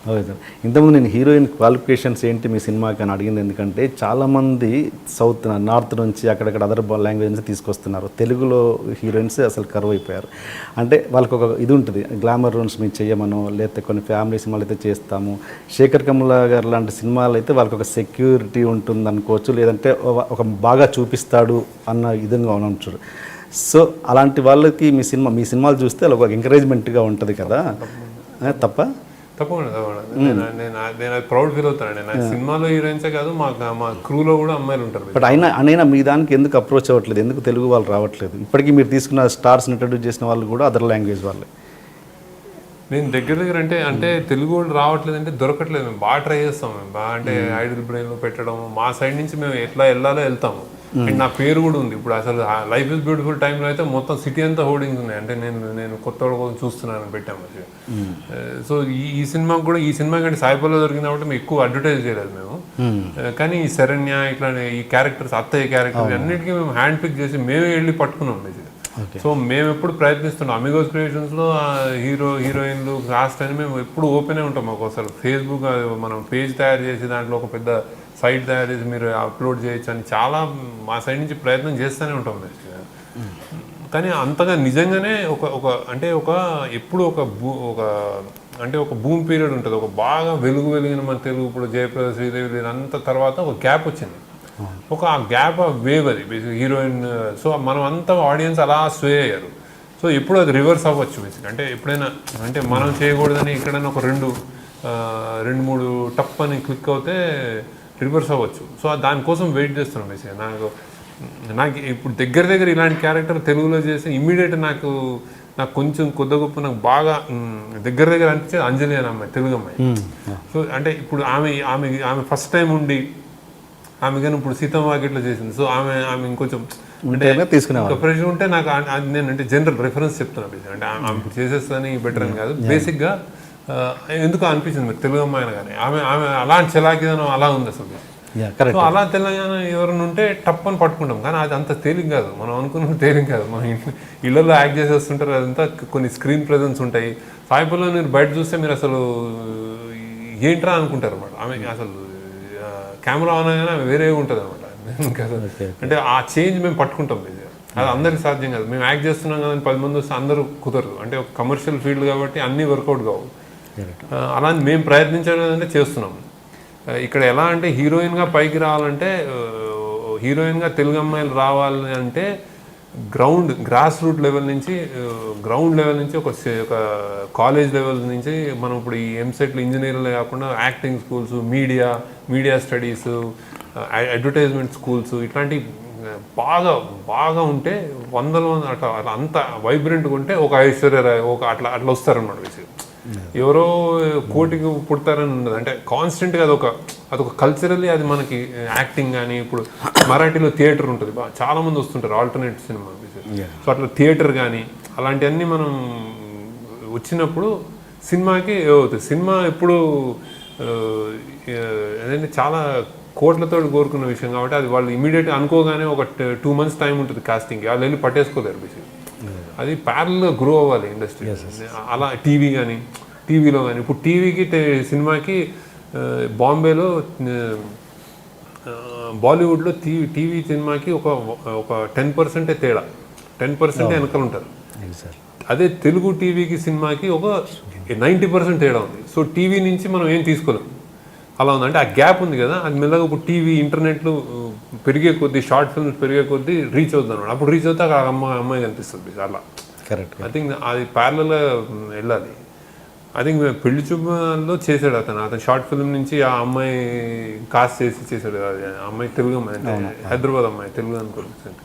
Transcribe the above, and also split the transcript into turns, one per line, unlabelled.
Okay sir. ఇంతకుముందు నేను heroine qualifications ఏంటి మీ సినిమాకి అని అడిగింది ఎందుకంటే చాలామంది సౌత్ నార్త్ నుంచి అక్కడక్కడ అదర్ లాంగ్వేజ్ నుంచి తీసుకొస్తున్నారు. తెలుగులో హీరోయిన్స్ అసలు కరువు అయిపోయారు. అంటే వాళ్ళకి ఒక ఇది ఉంటుంది, గ్లామర్ రోల్స్ మేము చేయమనో లేకపోతే కొన్ని ఫ్యామిలీ సినిమాలు అయితే చేస్తాము. శేఖర్ కమల గారు లాంటి సినిమాలు అయితే వాళ్ళకి ఒక సెక్యూరిటీ ఉంటుంది అనుకోవచ్చు, లేదంటే ఒక బాగా చూపిస్తాడు అన్న విధంగా ఉంచారు. సో అలాంటి వాళ్ళకి మీ సినిమాలు చూస్తే అలా ఒక ఎంకరేజ్మెంట్గా ఉంటుంది కదా,
తప్పకుండా నేను అది ప్రౌడ్ ఫీల్ అవుతానండి. నాకు సినిమాలో హీరోయిన్సే కాదు, మా క్రూలో కూడా అమ్మాయిలు ఉంటారు.
బట్ అయినా మీ దానికి ఎందుకు అప్రోచ్ అవ్వట్లేదు, ఎందుకు తెలుగు వాళ్ళు రావట్లేదు? ఇప్పటికీ మీరు తీసుకున్న స్టార్స్ని ఇంట్రడ్యూస్ చేసిన వాళ్ళు కూడా అదర్ లాంగ్వేజ్ వాళ్ళే.
నేను దగ్గర అంటే తెలుగు వాళ్ళు రావట్లేదు అంటే దొరకట్లేదు. మేము బాగా ట్రై చేస్తాం, మేము బాగా అంటే ఐడల్ బ్రెయిన్లో పెట్టడం, మా సైడ్ నుంచి మేము ఎట్లా వెళ్ళాలో వెళ్తాము. అండ్ నా పేరు కూడా ఉంది. ఇప్పుడు అసలు లైఫ్ ఇస్ బ్యూటిఫుల్ టైంలో అయితే మొత్తం సిటీ అంతా హోర్డింగ్స్ ఉన్నాయి. అంటే నేను కొత్త కోసం చూస్తున్నాను పెట్టాము. సో ఈ సినిమాకి కూడా, ఈ సినిమా కంటే సాయిపల్లో దొరికింది కాబట్టి మేము ఎక్కువ అడ్వర్టైజ్ చేయలేదు మేము. కానీ ఈ శరణ్య ఇట్లా ఈ క్యారెక్టర్స్, అత్తయ్య క్యారెక్టర్స్ అన్నిటికీ మేము హ్యాండ్ పిక్ చేసి మేమే వెళ్ళి పట్టుకున్నాం. సో మేము ఎప్పుడు ప్రయత్నిస్తున్నాం. అమిగోస్ క్రియేషన్స్లో హీరోయిన్లు కాస్ట్ అని మేము ఎప్పుడు ఓపెనే ఉంటాం. మాకు అసలు ఫేస్బుక్ మనం పేజ్ తయారు చేసి దాంట్లో ఒక పెద్ద సైట్ తయారు చేసి మీరు అప్లోడ్ చేయొచ్చు అని చాలా మా సైడ్ నుంచి ప్రయత్నం చేస్తూనే ఉంటాం. కానీ అంతగా నిజంగానే ఎప్పుడు ఒక బూమ్ పీరియడ్ ఉంటుంది, ఒక బాగా వెలిగిన మన తెలుగు. ఇప్పుడు జయప్రద, శ్రీదేవి అంత తర్వాత ఒక గ్యాప్ వచ్చింది. ఆ గ్యాప్ వేవ్ అది బేసిక్ హీరోయిన్. సో మనం అంతా ఆడియన్స్ అలా స్వే అయ్యారు. సో ఎప్పుడు అది రివర్స్ అవ్వచ్చు బేసిక్. అంటే ఎప్పుడైనా అంటే మనం చేయకూడదని ఎక్కడైనా ఒక రెండు మూడు టప్ అని క్లిక్ అవుతే రివర్స్ అవ్వచ్చు. సో దానికోసం వెయిట్ చేస్తున్నాం బేసిక్. నాకు ఇప్పుడు దగ్గర ఇలాంటి క్యారెక్టర్ తెలుగులో చేసి ఇమ్మీడియట్ నాకు కొంచెం గొప్ప నాకు బాగా దగ్గర అనిపించేది అంజలి అని అమ్మాయి, తెలుగు అమ్మాయి. సో అంటే ఇప్పుడు ఆమె ఫస్ట్ టైం ఉండి ఆమె కానీ ఇప్పుడు సీతమ్మ వాకిట్లో చేసింది. సో ఆమె ఇంకొంచెం ప్రెషర్ ఉంటే నాకు నేను అంటే జనరల్ రిఫరెన్స్ చెప్తున్నాను. అంటే ఆమె ఇప్పుడు చేసేస్తాని బెటర్ అని కాదు, బేసిక్గా ఎందుకు అనిపించింది మీరు తెలుగు అమ్మాయిన కానీ ఆమె అలాంటి చలాకిదనం అలా ఉంది అసలు. సో అలా తెలంగాణ ఎవరైనా ఉంటే టప్ అని పట్టుకుంటాం. కానీ అది అంత తేలిక కాదు, మనం అనుకున్న తేలిక కాదు. మన ఇళ్లలో యాక్ట్ చేసేస్తుంటారు, అదంతా కొన్ని స్క్రీన్ ప్రెజెన్స్ ఉంటాయి. సాయిపల్లో మీరు బయట చూస్తే మీరు అసలు ఏంట్రా అనుకుంటారు అన్నమాట. ఆమె అసలు కెమెరా ఆన్ అయినా వేరేగా ఉంటుంది అనమాట. అంటే ఆ చేంజ్ మేము పట్టుకుంటాం. అది అందరికి సాధ్యం కాదు. మేము యాక్ట్ చేస్తున్నాం కదా 10 మంది వస్తే అందరూ కుదరదు. అంటే ఒక కమర్షియల్ ఫీల్డ్ కాబట్టి అన్నీ వర్కౌట్ కావు. అలా మేము ప్రయత్నించాలంటే చేస్తున్నాం. ఇక్కడ ఎలా అంటే హీరోయిన్గా పైకి రావాలంటే, హీరోయిన్గా తెలుగు అమ్మాయిలు రావాలి అంటే గ్రాస్ రూట్ లెవెల్ నుంచి, గ్రౌండ్ లెవెల్ నుంచి ఒక కాలేజ్ లెవెల్ నుంచి మనం ఇప్పుడు ఈ ఎంసెట్లు ఇంజనీర్లే కాకుండా acting schools, media studies, advertisement schools ఇట్లాంటి బాగా ఉంటే వందల అట్లా అంత వైబ్రెంట్గా ఉంటే ఒక ఐశ్వర్యరాయ్ అట్లా వస్తారన్నమాట. ఎవరో కోటికి పుడతారని ఉండదు. అంటే కాన్స్టెంట్గా అదొక కల్చరల్లీ అది మనకి యాక్టింగ్ కానీ, ఇప్పుడు మరాఠీలో థియేటర్ ఉంటుంది, చాలా మంది వస్తుంటారు ఆల్టర్నేట్ సినిమా. సో అట్లా థియేటర్ కానీ అలాంటివన్నీ మనం వచ్చినప్పుడు సినిమాకి అవుతుంది. సినిమా ఎప్పుడు ఏదంటే చాలా కోట్లతో కోరుకున్న విషయం కాబట్టి అది వాళ్ళు ఇమీడియట్గా అనుకోగానే ఒక 2 months టైం ఉంటుంది కాస్టింగ్కి, వాళ్ళు వెళ్ళి పట్టేసుకోలేరు బేసిక్. అది ప్యారల్గా గ్రో అవ్వాలి ఇండస్ట్రీ. అలా టీవీలో కానీ ఇప్పుడు టీవీకి సినిమాకి బాంబేలో బాలీవుడ్లో టీవీ సినిమాకి ఒక 10% తేడా, 10% వెనకాల ఉంటారు. అదే తెలుగు టీవీకి సినిమాకి ఒక 90% తేడా ఉంది. సో టీవీ నుంచి మనం ఏం తీసుకోలేం, అలా ఉంది. అంటే ఆ గ్యాప్ ఉంది కదా, అది మెల్లగా ఇప్పుడు టీవీ ఇంటర్నెట్లు పెరిగే కొద్దీ, షార్ట్ ఫిల్మ్స్ పెరిగే కొద్దీ రీచ్ అవుతుంది అనమాట. అప్పుడు రీచ్ అవుతే ఆ అమ్మాయి కనిపిస్తుంది అలా. కరెక్ట్. ఐ థింక్ అది ప్యారలల్గా వెళ్ళాలి. ఐ థింక్ పెళ్లి చూపులో చేశాడు అతను షార్ట్ ఫిల్మ్ నుంచి ఆ అమ్మాయి కాస్ట్ చేశాడు. అది అమ్మాయి తెలుగు అమ్మాయి, అంటే హైదరాబాద్ అమ్మాయి, తెలుగు అనుకోలేదు.